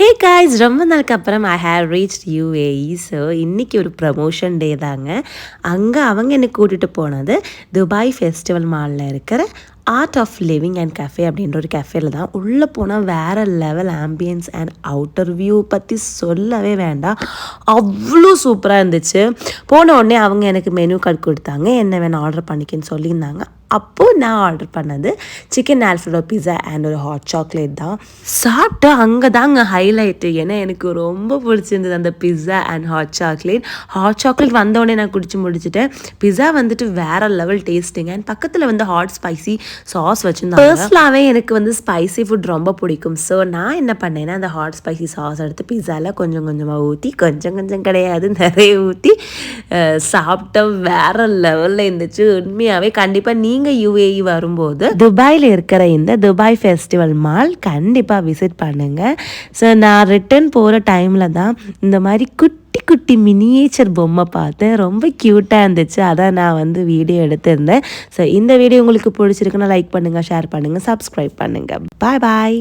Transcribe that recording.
Hey guys, ரொம்ப நாளுக்கு அப்புறம் I have reached UAE. So இன்றைக்கி ஒரு ப்ரமோஷன் டே தாங்க. அங்கே அவங்க என்னை கூட்டிகிட்டு போனது துபாய் ஃபெஸ்டிவல் மாலில் இருக்கிற art of living and cafe அப்படின்ற ஒரு கஃபேல தான். உள்ளே போனால் வேறு level ambience and outer view பற்றி சொல்லவே வேண்டாம், அவ்வளோ சூப்பராக இருந்துச்சு. போன உடனே அவங்க எனக்கு மெனு கார்டு கொடுத்தாங்க, என்ன வேணும் ஆர்டர் பண்ணிக்கன்னு சொல்லியிருந்தாங்க. அப்போது நான் ஆர்டர் பண்ணது சிக்கன் ஆல்ஃப்ரெடோ பிஸா அண்ட் ஒரு ஹாட் சாக்லேட் தான். சாப்பிட்டு அங்கே தாங்க ஹைலைட்டு. ஏன்னா எனக்கு ரொம்ப பிடிச்சிருந்தது அந்த pizza and hot chocolate. Hot chocolate வந்தோடனே நான் குடிச்சு முடிச்சுட்டேன். பிஸா வந்துட்டு வேறு லெவல் டேஸ்ட்டுங்க. அண்ட் பக்கத்தில் வந்து ஹாட் ஸ்பைசி சாஸ் வச்சுருந்தாங்க. பர்ஸ்னலாகவே எனக்கு வந்து ஸ்பைசி ஃபுட் ரொம்ப பிடிக்கும். ஸோ நான் என்ன பண்ணேன்னா அந்த ஹாட் ஸ்பைசி சாஸ் எடுத்து பிஸாவில் கொஞ்சம் கொஞ்சமாக ஊற்றி, கொஞ்சம் கிடையாது நிறைய ஊற்றி சாப்பிட்டா வேறு லெவலில் இருந்துச்சு. உண்மையாகவே கண்டிப்பாக நீங்கள் UAE வரும்போது துபாயில் இருக்கிற இந்த துபாய் ஃபெஸ்டிவல் மால் கண்டிப்பாக விசிட் பண்ணுங்கள். ஸோ நான் ரிட்டர்ன் போகிற டைமில் தான் இந்த மாதிரி குட்டி குட்டி மினியேச்சர் பொம்மை பார்த்தேன், ரொம்ப க்யூட்டாக இருந்துச்சு. அதான் நான் வந்து வீடியோ எடுத்திருந்தேன். ஸோ இந்த வீடியோ உங்களுக்கு பிடிச்சிருக்குன்னா லைக் பண்ணுங்கள், ஷேர் பண்ணுங்கள், சப்ஸ்கிரைப் பண்ணுங்கள். பாய் பாய்.